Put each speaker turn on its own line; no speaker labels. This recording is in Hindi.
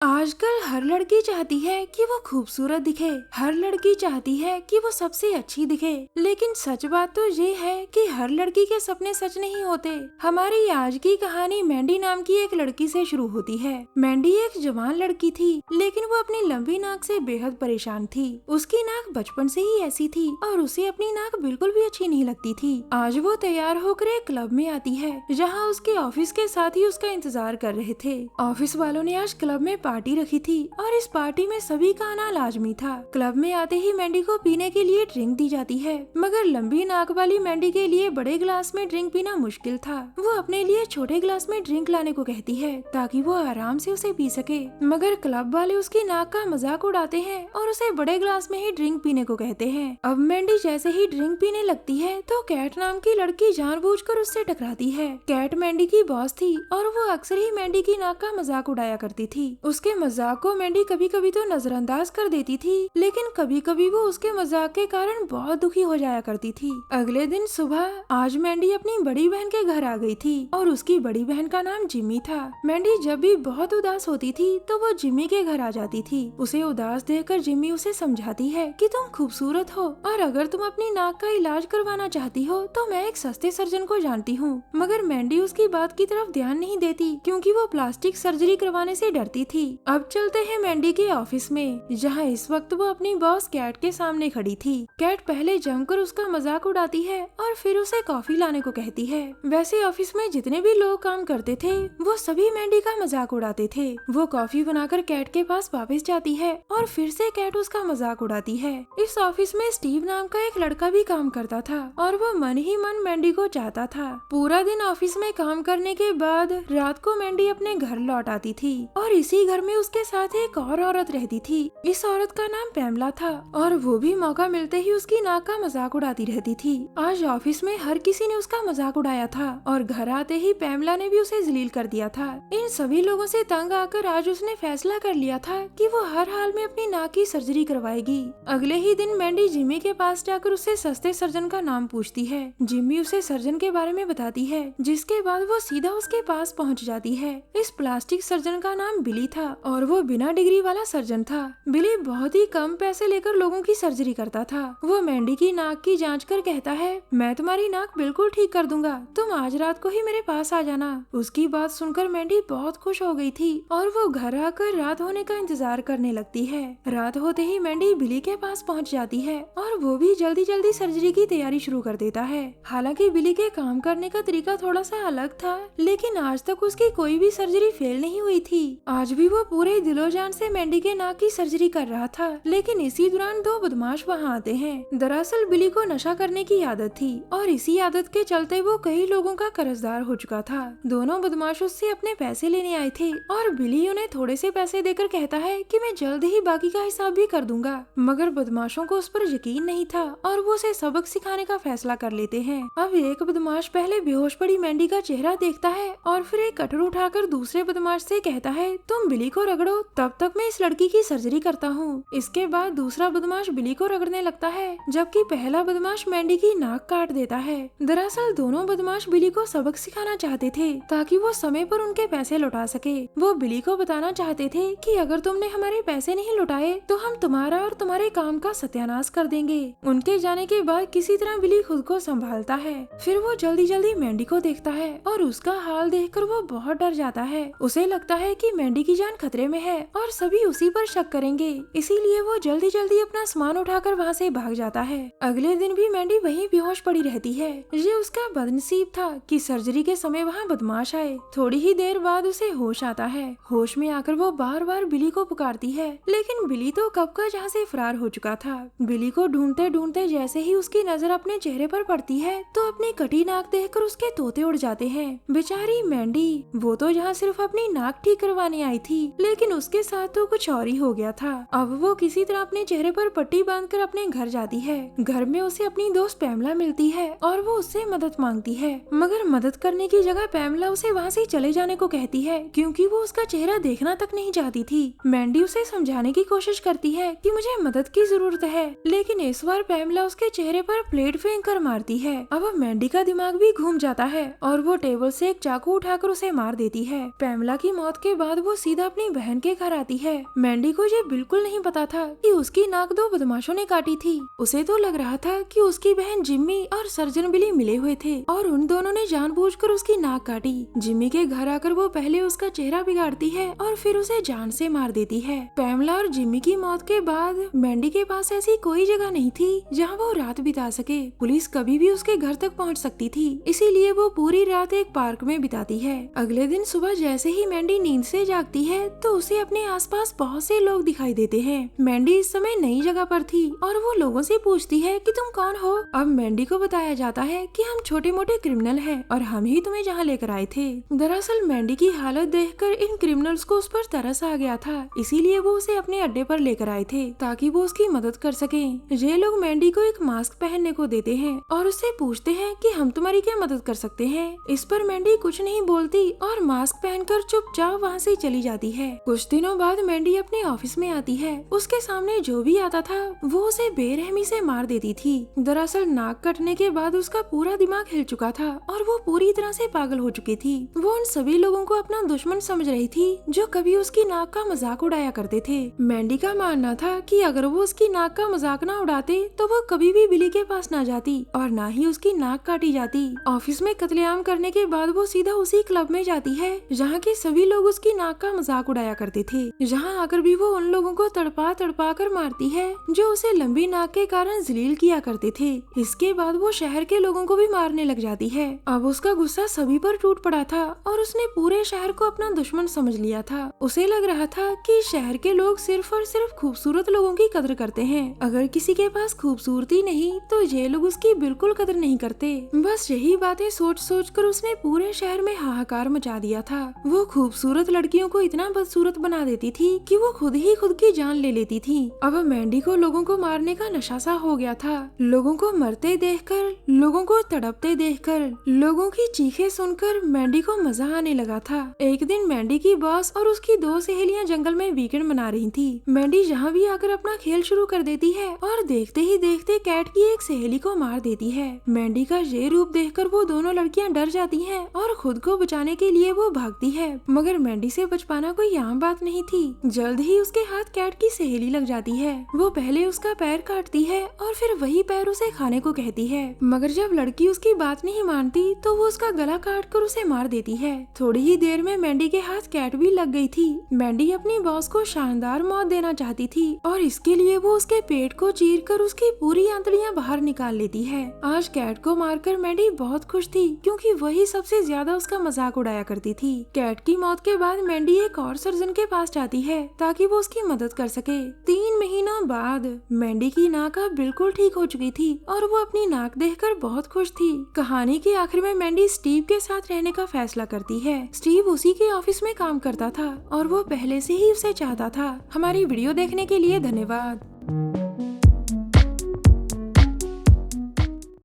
आजकल हर लड़की चाहती है कि वो खूबसूरत दिखे। हर लड़की चाहती है कि वो सबसे अच्छी दिखे। लेकिन सच बात तो ये है कि हर लड़की के सपने सच नहीं होते। हमारी आज की कहानी मैंडी नाम की एक लड़की से शुरू होती है। मैंडी एक जवान लड़की थी, लेकिन वो अपनी लंबी नाक से बेहद परेशान थी। उसकी नाक बचपन से ही ऐसी थी और उसे अपनी नाक बिल्कुल भी अच्छी नहीं लगती थी। आज वो तैयार होकर एक क्लब में आती है, जहाँ उसके ऑफिस के साथी उसका इंतजार कर रहे थे। ऑफिस वालों ने आज क्लब में पार्टी रखी थी और इस पार्टी में सभी का आना लाजमी था। क्लब में आते ही मैंडी को पीने के लिए ड्रिंक दी जाती है, मगर लंबी नाक वाली मैंडी के लिए बड़े ग्लास में ड्रिंक पीना मुश्किल था। वो अपने लिए छोटे ग्लास में ड्रिंक लाने को कहती है ताकि वो आराम से उसे पी सके, मगर क्लब वाले उसकी नाक का मजाक उड़ाते हैं और उसे बड़े ग्लास में ही ड्रिंक पीने को कहते हैं। अब मैंडी जैसे ही ड्रिंक पीने लगती है तो कैट नाम की लड़की जानबूझकर उससे टकराती है। कैट मैंडी की बॉस थी और वो अक्सर ही मैंडी की नाक का मजाक उड़ाया करती थी। उसके मजाक को मैंडी कभी कभी तो नजरअंदाज कर देती थी, लेकिन कभी कभी वो उसके मजाक के कारण बहुत दुखी हो जाया करती थी। अगले दिन सुबह आज मैंडी अपनी बड़ी बहन के घर आ गई थी और उसकी बड़ी बहन का नाम जिमी था। मैंडी जब भी बहुत उदास होती थी तो वो जिमी के घर आ जाती थी। उसे उदास देखकर जिमी उसे समझाती है कि तुम खूबसूरत हो और अगर तुम अपनी नाक का इलाज करवाना चाहती हो तो मैं एक सस्ते सर्जन को जानती हूँ। मगर मैंडी उसकी बात की तरफ ध्यान नहीं देती, क्योंकि वो प्लास्टिक सर्जरी करवाने से डरती थी। अब चलते हैं मैंडी के ऑफिस में, जहाँ इस वक्त वो अपनी बॉस कैट के सामने खड़ी थी। कैट पहले जमकर उसका मजाक उड़ाती है और फिर उसे कॉफी लाने को कहती है। वैसे ऑफिस में जितने भी लोग काम करते थे वो सभी मैंडी का मजाक उड़ाते थे। वो कॉफी बनाकर कैट के पास वापस जाती है और फिर से कैट उसका मजाक उड़ाती है। इस ऑफिस में स्टीव नाम का एक लड़का भी काम करता था और वो मन ही मन मैंडी को चाहता था। पूरा दिन ऑफिस में काम करने के बाद रात को मैंडी अपने घर लौट आती थी और इसी घर में उसके साथ एक और औरत रहती थी। इस औरत का नाम पैमला था और वो भी मौका मिलते ही उसकी नाक का मजाक उड़ाती रहती थी। आज ऑफिस में हर किसी ने उसका मजाक उड़ाया था और घर आते ही पैमला ने भी उसे जलील कर दिया था। इन सभी लोगों से तंग आकर आज उसने फैसला कर लिया था कि वो हर हाल में अपनी नाक की सर्जरी करवाएगी। अगले ही दिन मैंडी जिमी के पास जाकर उससे सस्ते सर्जन का नाम पूछती है। जिमी उसे सर्जन के बारे में बताती है, जिसके बाद वो सीधा उसके पास पहुंच जाती है। इस प्लास्टिक सर्जन का नाम बिली था और वो बिना डिग्री वाला सर्जन था। बिली बहुत ही कम पैसे लेकर लोगों की सर्जरी करता था। वो मैंडी की नाक की जांच कर कहता है, मैं तुम्हारी नाक बिल्कुल ठीक कर दूंगा, तुम आज रात को ही मेरे पास आ जाना। उसकी बात सुनकर मैंडी बहुत खुश हो गई थी और वो घर आकर रात होने का इंतजार करने लगती है। रात होते ही मैंडी बिली के पास पहुंच जाती है और वो भी जल्दी जल्दी सर्जरी की तैयारी शुरू कर देता है। हालांकि बिली के काम करने का तरीका थोड़ा सा अलग था, लेकिन आज तक उसकी कोई भी सर्जरी फेल नहीं हुई थी। आज भी वो पूरे दिलोजान से मैंडी के नाक की सर्जरी कर रहा था, लेकिन इसी दौरान दो बदमाश वहाँ आते हैं। दरअसल बिली को नशा करने की आदत थी और इसी आदत के चलते वो कई लोगों का कर्जदार हो चुका था। दोनों बदमाश उससे अपने पैसे लेने आए थे और बिली उन्हें थोड़े से पैसे देकर कहता है कि मैं जल्द ही बाकी का हिसाब भी कर दूंगा, मगर बदमाशों को उस पर यकीन नहीं था और वो उसे सबक सिखाने का फैसला कर लेते हैं। अब एक बदमाश पहले बेहोश पड़ी मैंडी का चेहरा देखता है और फिर एक कटर उठाकर दूसरे बदमाश से कहता है, तुम बिली को रगड़ो, तब तक मैं इस लड़की की सर्जरी करता हूँ। इसके बाद दूसरा बदमाश बिली को रगड़ने लगता है, जबकि पहला बदमाश मैंडी की नाक काट देता है। दरअसल दोनों बदमाश बिली को सबक सिखाना चाहते थे ताकि वो समय पर उनके पैसे लौटा सके। वो बिली को बताना चाहते थे कि अगर तुमने हमारे पैसे नहीं लौटाए तो हम तुम्हारा और तुम्हारे काम का सत्यानाश कर देंगे। उनके जाने के बाद किसी तरह बिली खुद को संभालता है। फिर वो जल्दी जल्दी मैंडी को देखता है और उसका हाल देखकर वो बहुत डर जाता है। उसे लगता है कि मैंडी की जान खतरे में है और सभी उसी पर शक करेंगे, इसीलिए वो जल्दी जल्दी अपना सामान उठाकर वहाँ से भाग जाता है। अगले दिन भी मैंडी वहीं बेहोश पड़ी रहती है। ये उसका बदनसीब था कि सर्जरी के समय वहाँ बदमाश आए। थोड़ी ही देर बाद उसे होश आता है। होश में आकर वो बार बार बिली को पुकारती है, लेकिन बिली तो कब का जहाँ से फरार हो चुका था। बिली को ढूंढते ढूंढते जैसे ही उसकी नजर अपने चेहरे पर पड़ती है तो अपनी कटी नाक देखकर उसके तोते उड़ जाते हैं। बेचारी मैंडी, वो तो यहाँ सिर्फ अपनी नाक ठीक करवाने आई थी, लेकिन उसके साथ तो कुछ और ही हो गया था। अब वो किसी तरह अपने चेहरे पर पट्टी बांधकर अपने घर जाती है। घर में उसे अपनी दोस्त पैमला मिलती है और वो उससे मदद मांगती है, मगर मदद करने की जगह पैमला उसे वहाँ से चले जाने को कहती है, क्योंकि वो उसका चेहरा देखना तक नहीं चाहती थी। मैंडी उसे समझाने की कोशिश करती है कि मुझे मदद की जरूरत है, लेकिन इस बार पैमला उसके चेहरे पर प्लेट फेंक कर मारती है। अब मैंडी का दिमाग भी घूम जाता है और वो टेबल से एक चाकू उठाकर उसे मार देती है। पैमला की मौत के बाद वो सीधा अपनी बहन के घर आती है। मैंडी को ये बिल्कुल नहीं पता था कि उसकी नाक दो बदमाशों ने काटी थी। उसे तो लग रहा था कि उसकी बहन जिम्मी और सर्जन बिली मिले हुए थे और उन दोनों ने जानबूझकर उसकी नाक काटी। जिम्मी के घर आकर वो पहले उसका चेहरा बिगाड़ती है और फिर उसे जान से मार देती है। पैमला और जिम्मी की मौत के बाद मैंडी के पास ऐसी कोई जगह नहीं थी जहाँ वो रात बिता सके। पुलिस कभी भी उसके घर तक पहुँच सकती थी, इसीलिए वो पूरी रात एक पार्क में बिताती है। अगले दिन सुबह जैसे ही मैंडी नींद से जागती है तो उसे अपने आसपास बहुत से लोग दिखाई देते हैं। मैंडी इस समय नई जगह पर थी और वो लोगों से पूछती है कि तुम कौन हो। अब मैंडी को बताया जाता है कि हम छोटे मोटे क्रिमिनल हैं और हम ही तुम्हें यहाँ लेकर आए थे। दरअसल मैंडी की हालत देखकर इन क्रिमिनल्स को उस पर तरस आ गया था, इसीलिए वो उसे अपने अड्डे पर लेकर आए थे ताकि वो उसकी मदद कर सके। ये लोग मैंडी को एक मास्क पहनने को देते हैं और उससे पूछते हैं कि हम तुम्हारी क्या मदद कर सकते हैं। इस पर मैंडी कुछ नहीं बोलती और मास्क पहनकर चुपचाप वहाँ से चली जाती है। कुछ दिनों बाद मैंडी अपने ऑफिस में आती है। उसके सामने जो भी आता था वो उसे बेरहमी से मार देती थी। दरअसल नाक कटने के बाद उसका पूरा दिमाग हिल चुका था और वो पूरी तरह से पागल हो चुकी थी। वो उन सभी लोगों को अपना दुश्मन समझ रही थी जो कभी उसकी नाक का मजाक उड़ाया करते थे। मैंडी का मानना था कि अगर वो उसकी नाक का मजाक न उड़ाते तो वो कभी भी बिली के पास न जाती और न ही उसकी नाक काटी जाती। ऑफिस में कत्लेआम करने के बाद वो सीधा उसी क्लब में जाती है जहाँ के सभी लोग उसकी नाक का मजाक उड़ाया करते थे। जहाँ आकर भी वो उन लोगों को तड़पा तड़पा कर मारती है जो उसे लंबी नाक के कारण जलील किया करते थे। इसके बाद वो शहर के लोगों को भी मारने लग जाती है। अब उसका गुस्सा सभी पर टूट पड़ा था और उसने पूरे शहर को अपना दुश्मन समझ लिया था। उसे लग रहा था कि शहर के लोग सिर्फ और सिर्फ खूबसूरत लोगों की कदर करते हैं। अगर किसी के पास खूबसूरती नहीं तो ये लोग उसकी बिल्कुल कदर नहीं करते। बस यही बातें सोच सोच कर उसने पूरे शहर में हाहाकार मचा दिया था। वो खूबसूरत लड़कियों को इतना बदसूरत बना देती थी कि वो खुद ही खुद की जान ले लेती थी। अब मैंडी को लोगों को मारने का नशा सा हो गया था। लोगों को मरते देखकर, लोगों को तड़पते देखकर, लोगों की चीखें सुनकर मैंडी को मजा आने लगा था। एक दिन मैंडी की बॉस और उसकी दो सहेलियां जंगल में वीकेंड मना रही थी। मैंडी जहाँ भी आकर अपना खेल शुरू कर देती है और देखते ही देखते कैट की एक सहेली को मार देती है। मैंडी का ये रूप देखकर वो दोनों लड़कियां डर जाती हैं और खुद को बचाने के लिए वो भागती है, मगर मैंडी से बच पाना कोई आम बात नहीं थी। जल्द ही उसके हाथ कैट की सहेली लग जाती है। वो पहले उसका पैर काटती है और फिर वही पैर उसे खाने को कहती है, मगर जब लड़की उसकी बात नहीं मानती तो वो उसका गला काट कर उसे मार देती है। थोड़ी ही देर में मैंडी के हाथ कैट भी लग गई थी। मैंडी अपनी बॉस को शानदार मौत देना चाहती थी और इसके लिए वो उसके पेट को चीर कर उसकी पूरी आंतड़ियां बाहर निकाल लेती है। आज कैट को मारकर मैंडी बहुत खुश थी क्योंकि वही सबसे ज्यादा उसका मजाक उड़ाया करती थी। कैट की मौत के बाद मैंडी एक और सर्जन के पास जाती है ताकि वो उसकी मदद कर सके। 3 महीनों बाद मैंडी की नाक अब बिल्कुल ठीक हो चुकी थी और वो अपनी नाक देखकर बहुत खुश थी। कहानी के आखिर में मैंडी स्टीव के साथ रहने का फैसला करती है। स्टीव उसी के ऑफिस में काम करता था और वो पहले से ही उसे चाहता था। हमारी वीडियो देखने के लिए धन्यवाद।